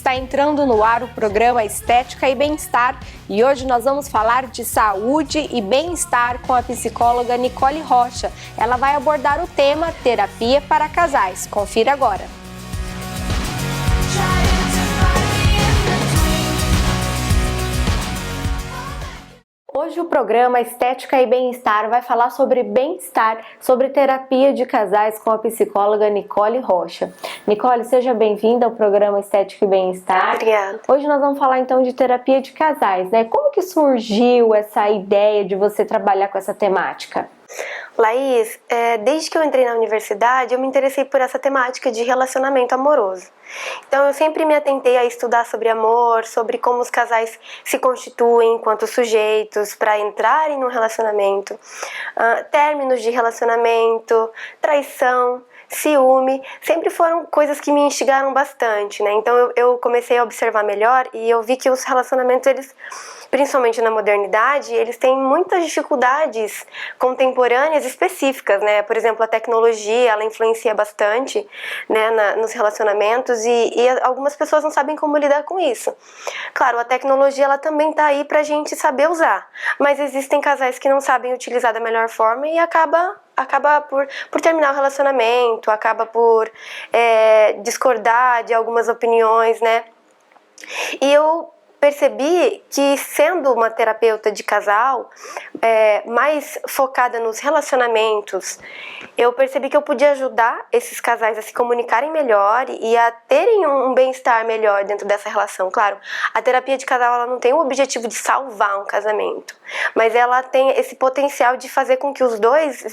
Está entrando no ar o programa Estética e Bem-Estar e hoje nós vamos falar de saúde e bem-estar com a psicóloga Nicole Rocha. Ela vai abordar o tema terapia para casais. Confira agora. Hoje o programa Estética e Bem-Estar vai falar sobre bem-estar, sobre terapia de casais com a psicóloga Nicole Rocha. Nicole, seja bem-vinda ao programa Estética e Bem-Estar. Obrigada. Hoje nós vamos falar então de terapia de casais, né? Como que surgiu essa ideia de você trabalhar com essa temática? Laís, desde que eu entrei na universidade, eu me interessei por essa temática de relacionamento amoroso. Então eu sempre me atentei a estudar sobre amor, sobre como os casais se constituem enquanto sujeitos para entrarem num relacionamento, términos de relacionamento, traição, ciúme, sempre foram coisas que me instigaram bastante, né? Então eu comecei a observar melhor e eu vi que os relacionamentos, eles, principalmente na modernidade, eles têm muitas dificuldades contemporâneas específicas, né? Por exemplo, a tecnologia, ela influencia bastante, né, nos relacionamentos e algumas pessoas não sabem como lidar com isso. Claro, a tecnologia, ela também tá aí pra gente saber usar, mas existem casais que não sabem utilizar da melhor forma e acaba por terminar o relacionamento, acaba por discordar de algumas opiniões, né? E eu percebi que, sendo uma terapeuta de casal, mais focada nos relacionamentos, eu percebi que eu podia ajudar esses casais a se comunicarem melhor e a terem um bem-estar melhor dentro dessa relação. Claro, a terapia de casal, ela não tem o objetivo de salvar um casamento, mas ela tem esse potencial de fazer com que os dois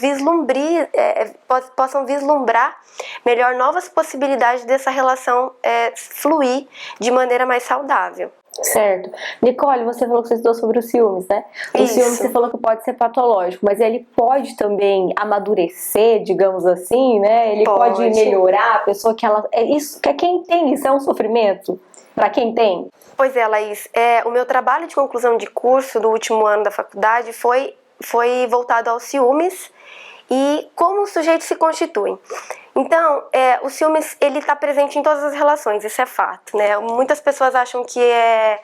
possam vislumbrar melhor novas possibilidades dessa relação fluir de maneira mais saudável. Certo. Nicole, você falou que você estudou sobre os ciúmes, né? O ciúme você falou que pode ser patológico, mas ele pode também amadurecer, digamos assim, né? Ele pode melhorar a pessoa que ela... Quem tem isso é um sofrimento? Para quem tem? Pois é, Laís. O meu trabalho de conclusão de curso do último ano da faculdade foi voltado aos ciúmes e como os sujeitos se constituem. Então, o ciúmes, ele está presente em todas as relações, isso é fato, né? Muitas pessoas acham que é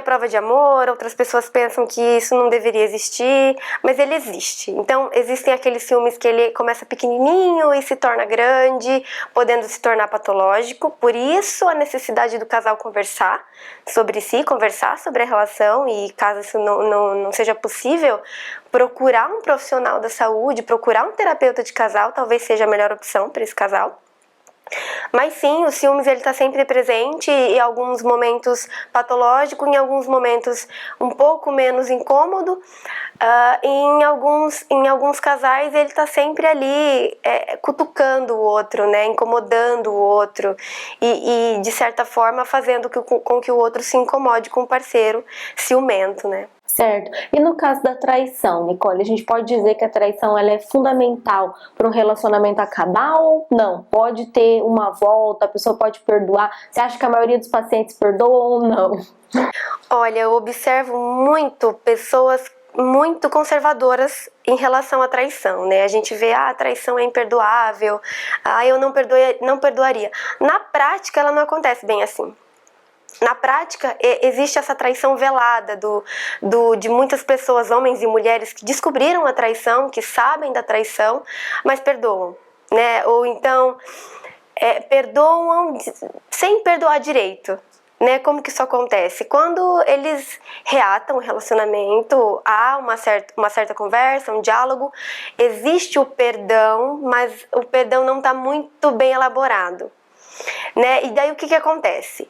prova de amor, outras pessoas pensam que isso não deveria existir, mas ele existe. Então, existem aqueles ciúmes que ele começa pequenininho e se torna grande, podendo se tornar patológico. Por isso, a necessidade do casal conversar sobre si, conversar sobre a relação e, caso isso não seja possível, procurar um profissional da saúde, procurar um terapeuta de casal, talvez seja a melhor opção para esse casal. Mas sim, o ciúmes, ele está sempre presente, em alguns momentos patológico, em alguns momentos um pouco menos incômodo. Em alguns casais ele está sempre ali cutucando o outro, né, incomodando o outro e de certa forma fazendo com que o outro se incomode com o parceiro ciumento, né? Certo. E no caso da traição, Nicole, a gente pode dizer que a traição ela é fundamental para um relacionamento acabar ou não? Pode ter uma volta, a pessoa pode perdoar? Você acha que a maioria dos pacientes perdoa ou não? Olha, eu observo muito pessoas muito conservadoras em relação à traição, né? A gente vê, a traição é imperdoável, eu não perdoaria. Na prática, ela não acontece bem assim. Na prática, existe essa traição velada de muitas pessoas, homens e mulheres, que descobriram a traição, que sabem da traição, mas perdoam, né? Ou então, perdoam sem perdoar direito, né? Como que isso acontece? Quando eles reatam o relacionamento, há uma certa conversa, um diálogo, existe o perdão, mas o perdão não está muito bem elaborado, né? E daí o que acontece?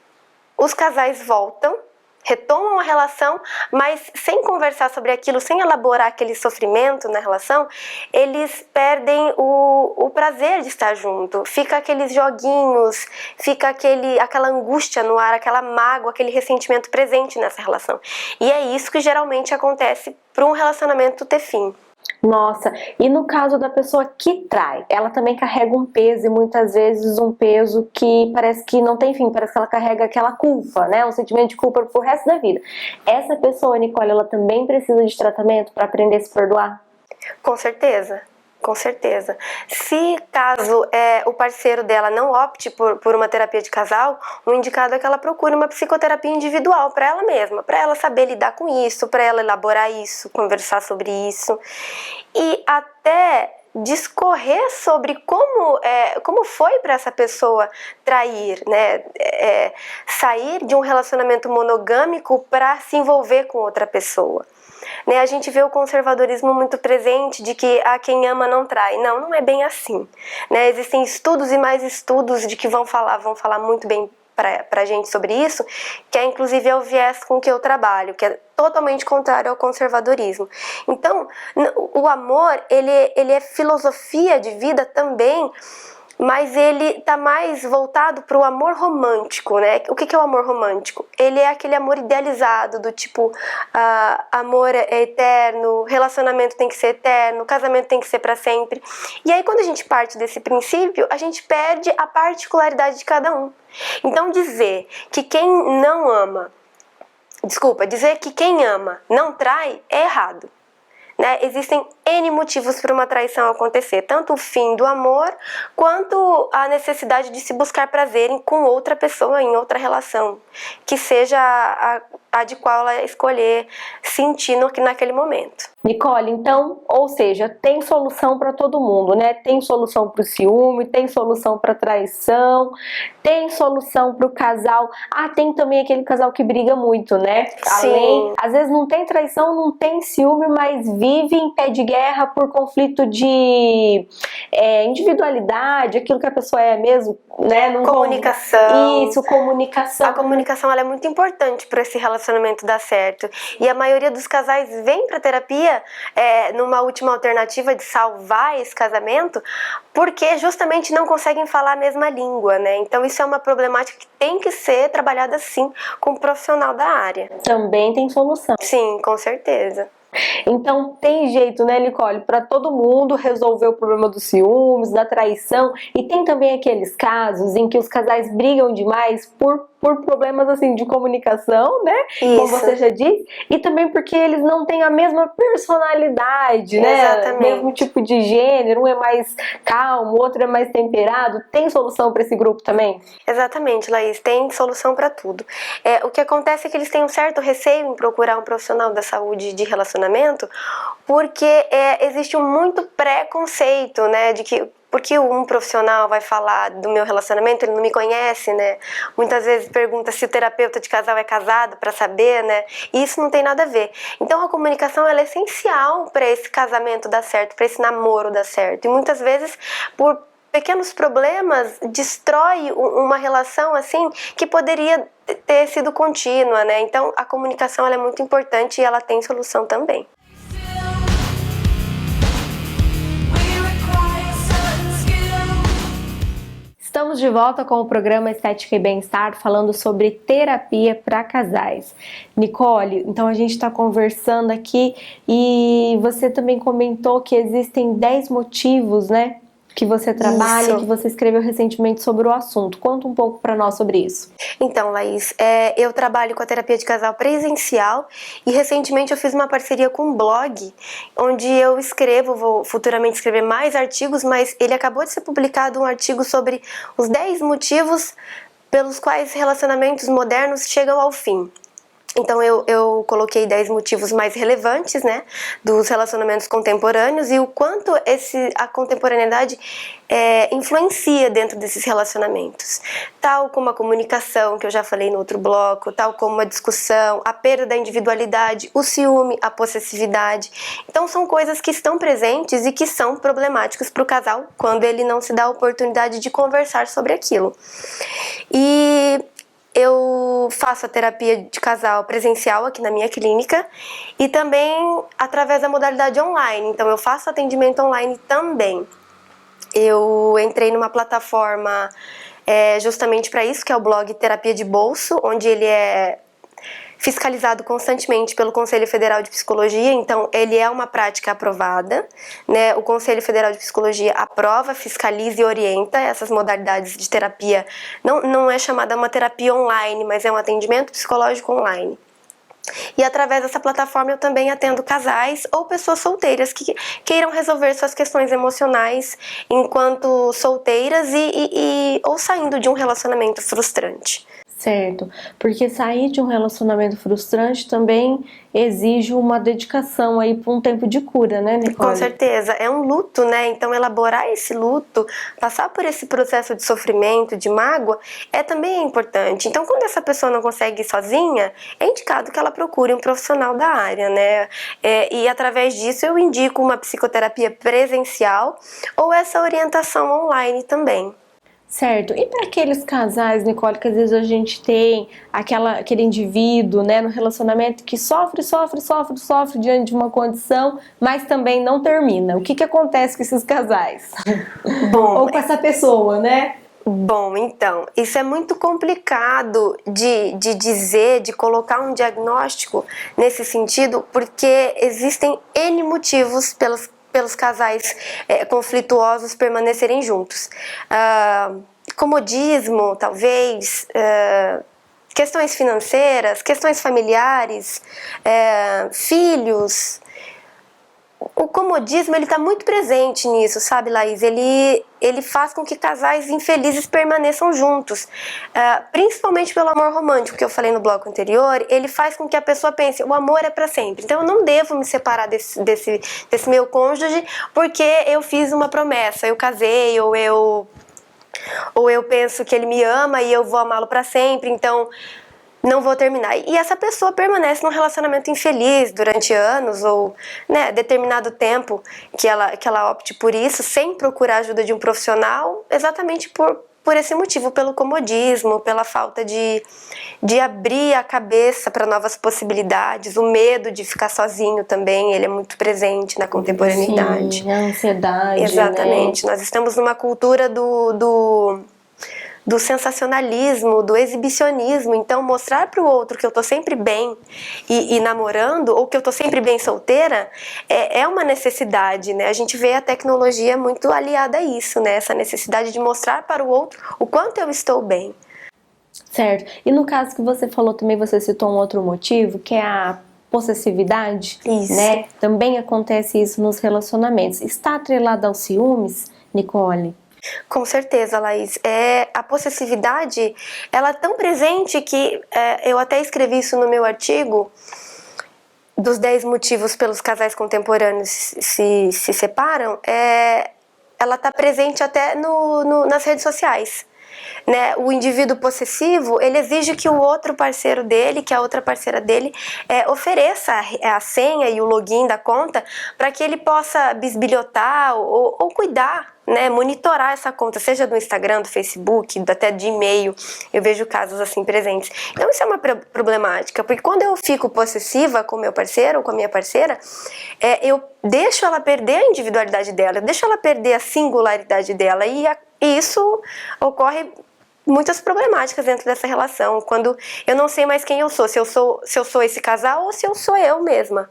Os casais voltam, retomam a relação, mas sem conversar sobre aquilo, sem elaborar aquele sofrimento na relação, eles perdem o prazer de estar junto. Fica aqueles joguinhos, fica aquela angústia no ar, aquela mágoa, aquele ressentimento presente nessa relação. E é isso que geralmente acontece para um relacionamento ter fim. Nossa, e no caso da pessoa que trai, ela também carrega um peso e muitas vezes um peso que parece que não tem fim, parece que ela carrega aquela culpa, né? Um sentimento de culpa pro resto da vida. Essa pessoa, Nicole, ela também precisa de tratamento para aprender a se perdoar? Com certeza. Com certeza. Se caso o parceiro dela não opte por uma terapia de casal, o indicado é que ela procure uma psicoterapia individual para ela mesma, para ela saber lidar com isso, para ela elaborar isso, conversar sobre isso e até discorrer sobre como foi para essa pessoa trair, né? Sair de um relacionamento monogâmico para se envolver com outra pessoa. Né, a gente vê o conservadorismo muito presente de que quem ama não trai. Não, não é bem assim. Né? Existem estudos e mais estudos de que vão falar muito bem pra gente sobre isso, que inclusive é o viés com que eu trabalho, que é totalmente contrário ao conservadorismo. Então, o amor, ele é filosofia de vida também, mas ele está mais voltado para o amor romântico, né? O que é o amor romântico? Ele é aquele amor idealizado, do tipo, amor é eterno, relacionamento tem que ser eterno, casamento tem que ser para sempre. E aí, quando a gente parte desse princípio, a gente perde a particularidade de cada um. Então, dizer que quem ama não trai é errado. Né? Existem N motivos para uma traição acontecer, tanto o fim do amor, quanto a necessidade de se buscar prazer com outra pessoa, em outra relação, que seja a de qual ela escolher sentir naquele momento. Nicole, então, ou seja, tem solução para todo mundo, né? Tem solução para o ciúme, tem solução para traição, tem solução para o casal. Tem também aquele casal que briga muito, né? Sim. Às vezes não tem traição, não tem ciúme, mas vive em pé de guerra por conflito de individualidade, aquilo que a pessoa é mesmo, né? Comunicação. Isso, comunicação. A comunicação ela é muito importante para esse relacionamento dar certo. E a maioria dos casais vem para terapia numa última alternativa de salvar esse casamento, porque justamente não conseguem falar a mesma língua, né? Então isso é uma problemática que tem que ser trabalhada sim com um profissional da área. Também tem solução. Sim, com certeza. Então tem jeito, né, Nicole, para todo mundo resolver o problema dos ciúmes, da traição, e tem também aqueles casos em que os casais brigam demais por problemas assim de comunicação, né? Isso. Como você já disse, e também porque eles não têm a mesma personalidade, né? Exatamente. Mesmo tipo de gênero, um é mais calmo, o outro é mais temperado. Tem solução para esse grupo também? Exatamente, Laís, tem solução para tudo. O que acontece é que eles têm um certo receio em procurar um profissional da saúde de relacionamento, porque existe muito preconceito, né, de que porque um profissional vai falar do meu relacionamento, ele não me conhece, né? Muitas vezes pergunta se o terapeuta de casal é casado para saber, né? E isso não tem nada a ver. Então a comunicação ela é essencial para esse casamento dar certo, para esse namoro dar certo. E muitas vezes por pequenos problemas destrói uma relação assim que poderia ter sido contínua, né? Então a comunicação ela é muito importante e ela tem solução também. Estamos de volta com o programa Estética e Bem-Estar, falando sobre terapia para casais. Nicole, então a gente está conversando aqui e você também comentou que existem 10 motivos, né, que você trabalha, que você escreveu recentemente sobre o assunto. Conta um pouco para nós sobre isso. Então, Laís, eu trabalho com a terapia de casal presencial e recentemente eu fiz uma parceria com um blog, onde eu vou futuramente escrever mais artigos, mas ele acabou de ser publicado um artigo sobre os 10 motivos pelos quais relacionamentos modernos chegam ao fim. Então eu coloquei 10 motivos mais relevantes, né, dos relacionamentos contemporâneos e o quanto a contemporaneidade influencia dentro desses relacionamentos. Tal como a comunicação, que eu já falei no outro bloco, tal como a discussão, a perda da individualidade, o ciúme, a possessividade. Então são coisas que estão presentes e que são problemáticas para o casal quando ele não se dá a oportunidade de conversar sobre aquilo. E eu faço a terapia de casal presencial aqui na minha clínica e também através da modalidade online. Então eu faço atendimento online também. Eu entrei numa plataforma justamente para isso, que é o blog Terapia de Bolso, onde ele é fiscalizado constantemente pelo Conselho Federal de Psicologia, então ele é uma prática aprovada, né? O Conselho Federal de Psicologia aprova, fiscaliza e orienta essas modalidades de terapia. Não é chamada uma terapia online, mas é um atendimento psicológico online. E através dessa plataforma eu também atendo casais ou pessoas solteiras que queiram resolver suas questões emocionais enquanto solteiras ou saindo de um relacionamento frustrante. Certo, porque sair de um relacionamento frustrante também exige uma dedicação aí para um tempo de cura, né, Nicole? Com certeza, é um luto, né? Então elaborar esse luto, passar por esse processo de sofrimento, de mágoa, também importante. Então quando essa pessoa não consegue ir sozinha, é indicado que ela procure um profissional da área, né? E através disso eu indico uma psicoterapia presencial ou essa orientação online também. Certo. E para aqueles casais, Nicole, que às vezes a gente tem aquele indivíduo, né, no relacionamento que sofre diante de uma condição, mas também não termina. O que acontece com esses casais? Bom, ou com essa pessoa, né? Bom, então, isso é muito complicado de dizer, de colocar um diagnóstico nesse sentido, porque existem N motivos pelos casais conflituosos permanecerem juntos. Comodismo, talvez, questões financeiras, questões familiares, filhos. O comodismo, ele está muito presente nisso, sabe, Laís? Ele faz com que casais infelizes permaneçam juntos, principalmente pelo amor romântico, que eu falei no bloco anterior. Ele faz com que a pessoa pense, o amor é para sempre, então eu não devo me separar desse meu cônjuge porque eu fiz uma promessa, eu casei, ou eu penso que ele me ama e eu vou amá-lo para sempre, então não vou terminar. E essa pessoa permanece num relacionamento infeliz durante anos ou, né, determinado tempo que ela opte por isso, sem procurar a ajuda de um profissional, exatamente por esse motivo, pelo comodismo, pela falta de abrir a cabeça para novas possibilidades, o medo de ficar sozinho também, ele é muito presente na contemporaneidade. Sim, a ansiedade, exatamente, né? Nós estamos numa cultura do sensacionalismo, do exibicionismo. Então mostrar para o outro que eu tô sempre bem e namorando, ou que eu tô sempre bem solteira, é uma necessidade, né? A gente vê a tecnologia muito aliada a isso, né? Essa necessidade de mostrar para o outro o quanto eu estou bem. Certo. E no caso que você falou também, você citou um outro motivo, que é a possessividade, isso, né? Também acontece isso nos relacionamentos. Está atrelada aos ciúmes, Nicole? Com certeza, Laís. A possessividade, ela é tão presente que eu até escrevi isso no meu artigo, dos 10 motivos pelos casais contemporâneos se separam. Ela está presente até nas redes sociais. Né? O indivíduo possessivo, ele exige que o outro parceiro dele, que a outra parceira dele, ofereça a senha e o login da conta para que ele possa bisbilhotar ou cuidar, né? Monitorar essa conta, seja do Instagram, do Facebook, até de e-mail. Eu vejo casos assim presentes. Então isso é uma problemática, porque quando eu fico possessiva com meu parceiro ou com a minha parceira, eu deixo ela perder a individualidade dela, eu deixo ela perder a singularidade dela, e isso ocorre muitas problemáticas dentro dessa relação, quando eu não sei mais quem eu sou, se eu sou esse casal ou se eu sou eu mesma,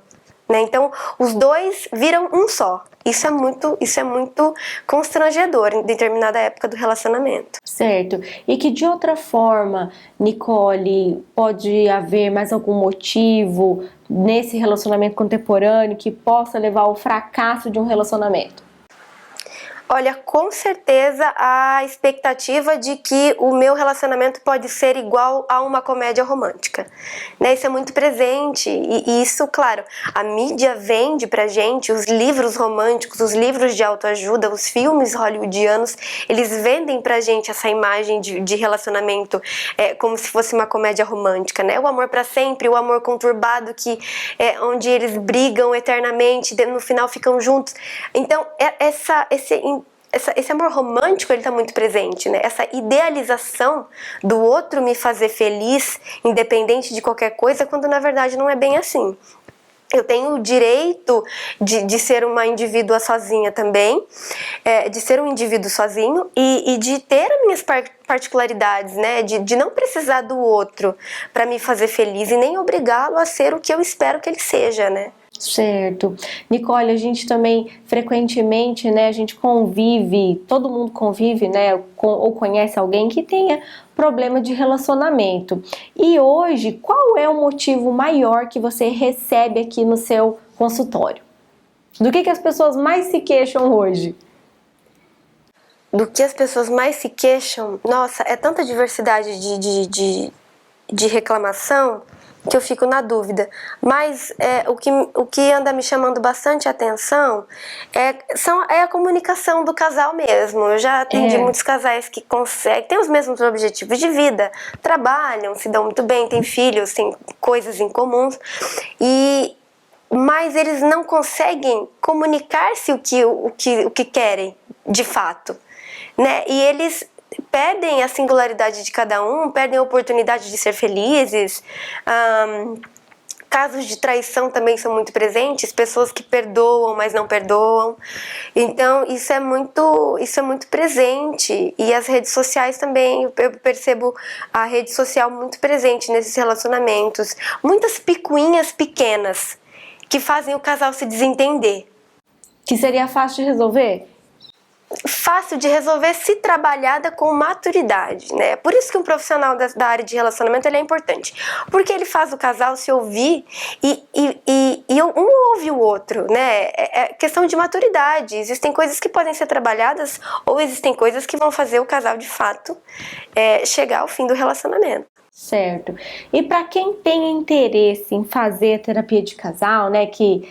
né? Então os dois viram um só. Isso é muito constrangedor em determinada época do relacionamento. Certo. E que de outra forma, Nicole, pode haver mais algum motivo nesse relacionamento contemporâneo que possa levar ao fracasso de um relacionamento? Olha, com certeza a expectativa de que o meu relacionamento pode ser igual a uma comédia romântica, né? Isso é muito presente e isso, claro, a mídia vende pra gente, os livros românticos, os livros de autoajuda, os filmes hollywoodianos, eles vendem pra gente essa imagem de relacionamento como se fosse uma comédia romântica, né? O amor pra sempre, o amor conturbado onde eles brigam eternamente, no final ficam juntos. Então, esse amor romântico, ele está muito presente, né? Essa idealização do outro me fazer feliz, independente de qualquer coisa, quando na verdade não é bem assim. Eu tenho o direito de ser uma indivídua sozinha também, de ser um indivíduo sozinho e de ter as minhas particularidades, né? De não precisar do outro para me fazer feliz e nem obrigá-lo a ser o que eu espero que ele seja, né? Certo. Nicole, a gente também frequentemente, né, a gente convive, todo mundo convive, né, ou conhece alguém que tenha problema de relacionamento. E hoje, qual é o motivo maior que você recebe aqui no seu consultório? Do que as pessoas mais se queixam hoje? Do que as pessoas mais se queixam? Nossa, é tanta diversidade de reclamação que eu fico na dúvida. Mas o que anda me chamando bastante atenção é a comunicação do casal mesmo. Eu já atendi muitos casais que conseguem, têm os mesmos objetivos de vida, trabalham, se dão muito bem, têm filhos, têm coisas em comuns, mas eles não conseguem comunicar-se o que querem de fato, né? E eles perdem a singularidade de cada um, perdem a oportunidade de ser felizes. Casos de traição também são muito presentes, pessoas que perdoam, mas não perdoam. Então, isso é muito presente. E as redes sociais também, eu percebo a rede social muito presente nesses relacionamentos. Muitas picuinhas pequenas que fazem o casal se desentender. Que seria fácil de resolver? Fácil de resolver se trabalhada com maturidade, né? Por isso que um profissional da área de relacionamento ele é importante, porque ele faz o casal se ouvir e um ouve o outro, né? É questão de maturidade. Existem coisas que podem ser trabalhadas ou existem coisas que vão fazer o casal de fato chegar ao fim do relacionamento. Certo. E para quem tem interesse em fazer a terapia de casal, né, que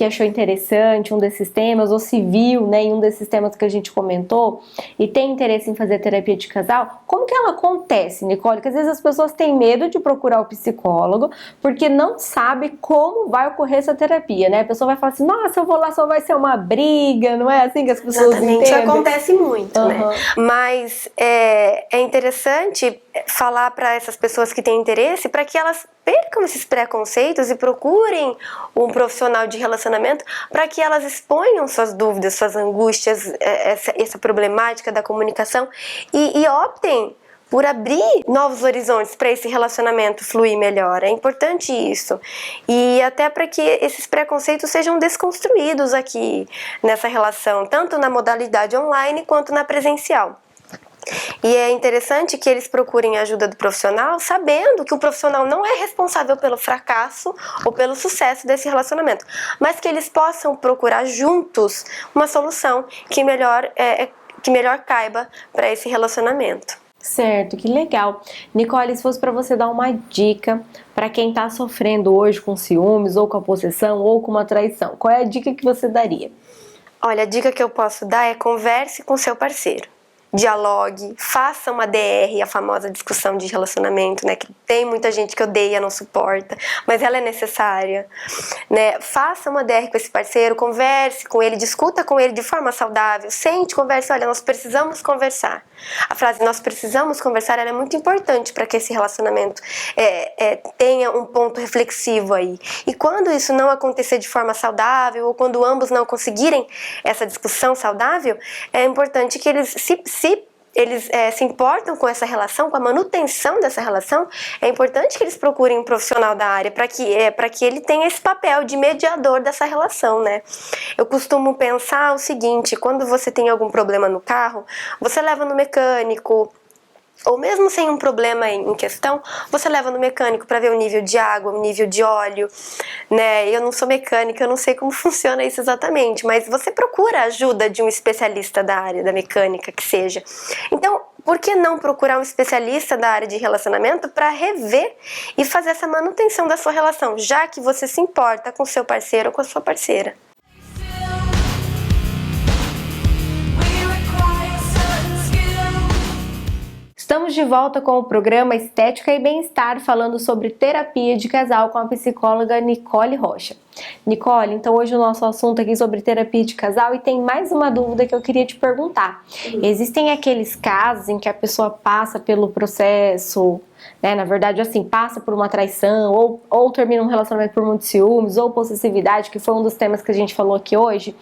achou interessante um desses temas, ou se viu, né, em um desses temas que a gente comentou, e tem interesse em fazer terapia de casal, como que ela acontece, Nicole? Porque às vezes as pessoas têm medo de procurar o psicólogo, porque não sabe como vai ocorrer essa terapia, né? A pessoa vai falar assim, nossa, eu vou lá, só vai ser uma briga, não é assim que as pessoas entendem? Isso acontece muito, né? Mas é interessante falar para essas pessoas que têm interesse, para que elas percam esses preconceitos e procurem um profissional de relacionamento, para que elas exponham suas dúvidas, suas angústias, essa problemática da comunicação e optem por abrir novos horizontes para esse relacionamento fluir melhor. É importante isso. E até para que esses preconceitos sejam desconstruídos aqui nessa relação, tanto na modalidade online quanto na presencial. E é interessante que eles procurem a ajuda do profissional, sabendo que o profissional não é responsável pelo fracasso ou pelo sucesso desse relacionamento, mas que eles possam procurar juntos uma solução que melhor caiba para esse relacionamento. Certo, que legal. Nicole, se fosse para você dar uma dica para quem está sofrendo hoje com ciúmes, ou com a possessão, ou com uma traição, qual é a dica que você daria? Olha, a dica que eu posso dar é converse com seu parceiro. Dialogue, faça uma DR, a famosa discussão de relacionamento, né? Que tem muita gente que odeia, não suporta, mas ela é necessária, né? Faça uma DR com esse parceiro, converse com ele, discuta com ele de forma saudável, sente, converse, olha, nós precisamos conversar. A frase nós precisamos conversar, ela é muito importante para que esse relacionamento tenha um ponto reflexivo aí. E quando isso não acontecer de forma saudável, ou quando ambos não conseguirem essa discussão saudável, é importante que eles se importam com essa relação, com a manutenção dessa relação, é importante que eles procurem um profissional da área para que ele tenha esse papel de mediador dessa relação, né? Eu costumo pensar o seguinte: quando você tem algum problema no carro, você leva no mecânico, ou mesmo sem um problema em questão, você leva no mecânico para ver o nível de água, o nível de óleo, né? Eu não sou mecânica, eu não sei como funciona isso exatamente, mas você procura a ajuda de um especialista da área da mecânica, que seja. Então, por que não procurar um especialista da área de relacionamento para rever e fazer essa manutenção da sua relação, já que você se importa com seu parceiro ou com a sua parceira? Estamos de volta com o programa Estética e Bem-Estar, falando sobre terapia de casal com a psicóloga Nicole Rocha. Nicole, então hoje o nosso assunto aqui é sobre terapia de casal, e tem mais uma dúvida que eu queria te perguntar. Existem aqueles casos em que a pessoa passa pelo processo, né, na verdade assim, passa por uma traição, ou termina um relacionamento por muitos ciúmes, ou possessividade, que foi um dos temas que a gente falou aqui hoje,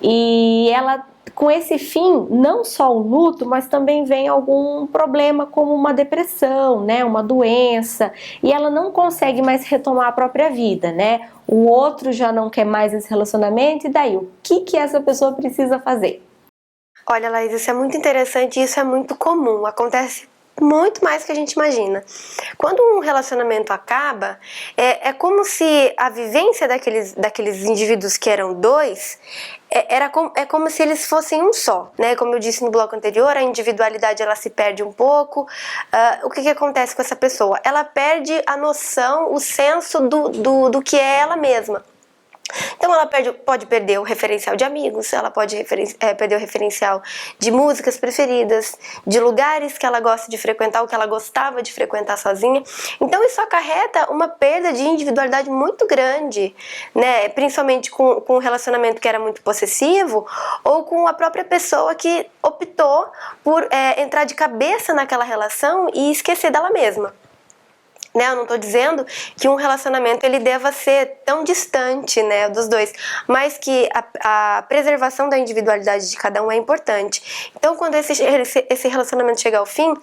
e ela com esse fim, não só o luto, mas também vem algum problema como uma depressão, né, uma doença, e ela não consegue mais retomar a própria vida, né? O outro já não quer mais esse relacionamento, e daí, o que essa pessoa precisa fazer? Olha, Laís, isso é muito interessante e isso é muito comum, acontece muito mais do que a gente imagina. Quando um relacionamento acaba, é como se a vivência daqueles indivíduos que eram dois é como se eles fossem um só, né? Como eu disse no bloco anterior, a individualidade ela se perde um pouco. O que acontece com essa pessoa? Ela perde a noção, o senso do que é ela mesma. Então ela pode perder o referencial de amigos, ela pode perder o referencial de músicas preferidas, de lugares que ela gosta de frequentar, ou que ela gostava de frequentar sozinha. Então isso acarreta uma perda de individualidade muito grande, né? Principalmente com um relacionamento que era muito possessivo, ou com a própria pessoa que optou por entrar de cabeça naquela relação e esquecer dela mesma. Né, eu não estou dizendo que um relacionamento ele deva ser tão distante, né, dos dois, mas que a preservação da individualidade de cada um é importante. Então, quando esse relacionamento chega ao fim,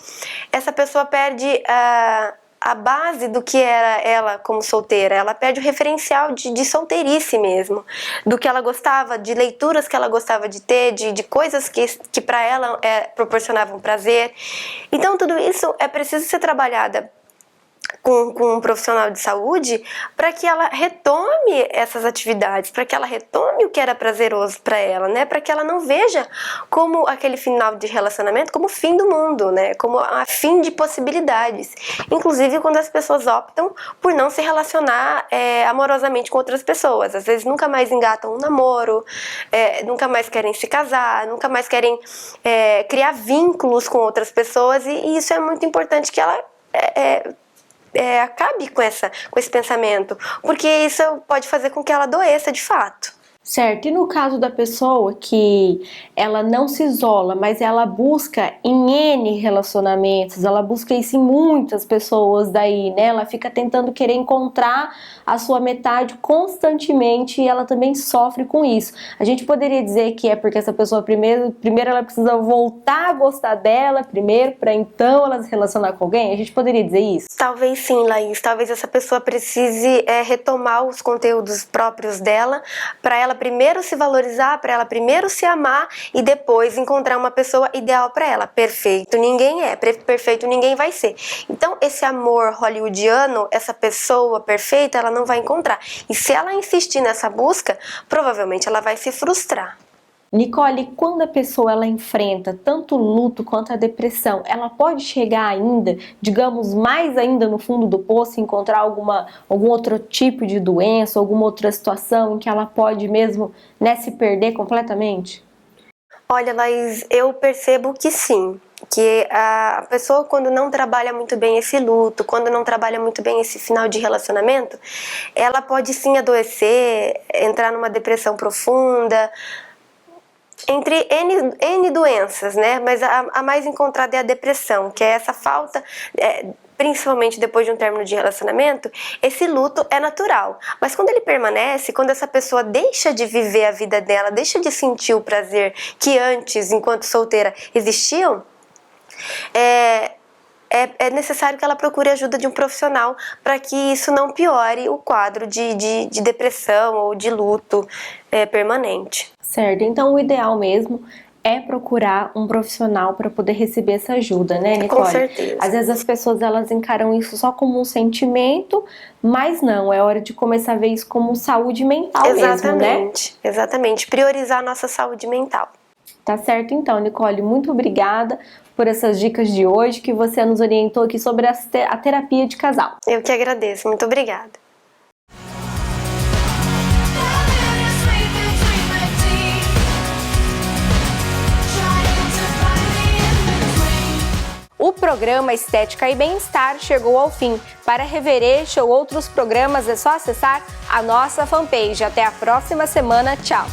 essa pessoa perde a base do que era ela como solteira, ela perde o referencial de solteirice mesmo, do que ela gostava, de leituras que ela gostava de ter, de coisas que para ela proporcionavam prazer. Então, tudo isso é preciso ser trabalhada com um profissional de saúde para que ela retome essas atividades, para que ela retome o que era prazeroso para ela, né? Para que ela não veja como aquele final de relacionamento como o fim do mundo, né? Como a fim de possibilidades. Inclusive quando as pessoas optam por não se relacionar amorosamente com outras pessoas. Às vezes nunca mais engatam um namoro, nunca mais querem se casar, nunca mais querem criar vínculos com outras pessoas, e isso é muito importante que ela acabe com esse pensamento, porque isso pode fazer com que ela adoeça de fato. Certo, e no caso da pessoa que ela não se isola, mas ela busca em N relacionamentos, ela busca isso em muitas pessoas daí, né? Ela fica tentando querer encontrar a sua metade constantemente e ela também sofre com isso. A gente poderia dizer que é porque essa pessoa primeiro ela precisa voltar a gostar dela primeiro, para então ela se relacionar com alguém? A gente poderia dizer isso? Talvez sim, Laís. Talvez essa pessoa precise retomar os conteúdos próprios dela, para ela primeiro se valorizar, para ela primeiro se amar e depois encontrar uma pessoa ideal para ela. Perfeito ninguém é, perfeito ninguém vai ser. Então esse amor hollywoodiano, essa pessoa perfeita, ela não vai encontrar. E se ela insistir nessa busca, provavelmente ela vai se frustrar. Nicole, quando a pessoa ela enfrenta tanto o luto quanto a depressão, ela pode chegar ainda, digamos, mais ainda no fundo do poço e encontrar algum outro tipo de doença, alguma outra situação em que ela pode mesmo, né, se perder completamente? Olha, Laís, eu percebo que sim, que a pessoa quando não trabalha muito bem esse luto, quando não trabalha muito bem esse final de relacionamento, ela pode sim adoecer, entrar numa depressão profunda, entre N doenças, né? Mas a mais encontrada é a depressão, que é essa falta, principalmente depois de um término de relacionamento, esse luto é natural. Mas quando ele permanece, quando essa pessoa deixa de viver a vida dela, deixa de sentir o prazer que antes, enquanto solteira, existiam, é necessário que ela procure a ajuda de um profissional para que isso não piore o quadro de depressão ou de luto permanente. Certo, então o ideal mesmo é procurar um profissional para poder receber essa ajuda, né, Nicole? Com certeza. Às vezes as pessoas elas encaram isso só como um sentimento, mas não, é hora de começar a ver isso como saúde mental mesmo, né? Exatamente, priorizar a nossa saúde mental. Tá certo então, Nicole, muito obrigada por essas dicas de hoje, que você nos orientou aqui sobre a terapia de casal. Eu que agradeço, muito obrigada. O programa Estética e Bem-Estar chegou ao fim. Para rever este ou outros programas é só acessar a nossa fanpage. Até a próxima semana. Tchau!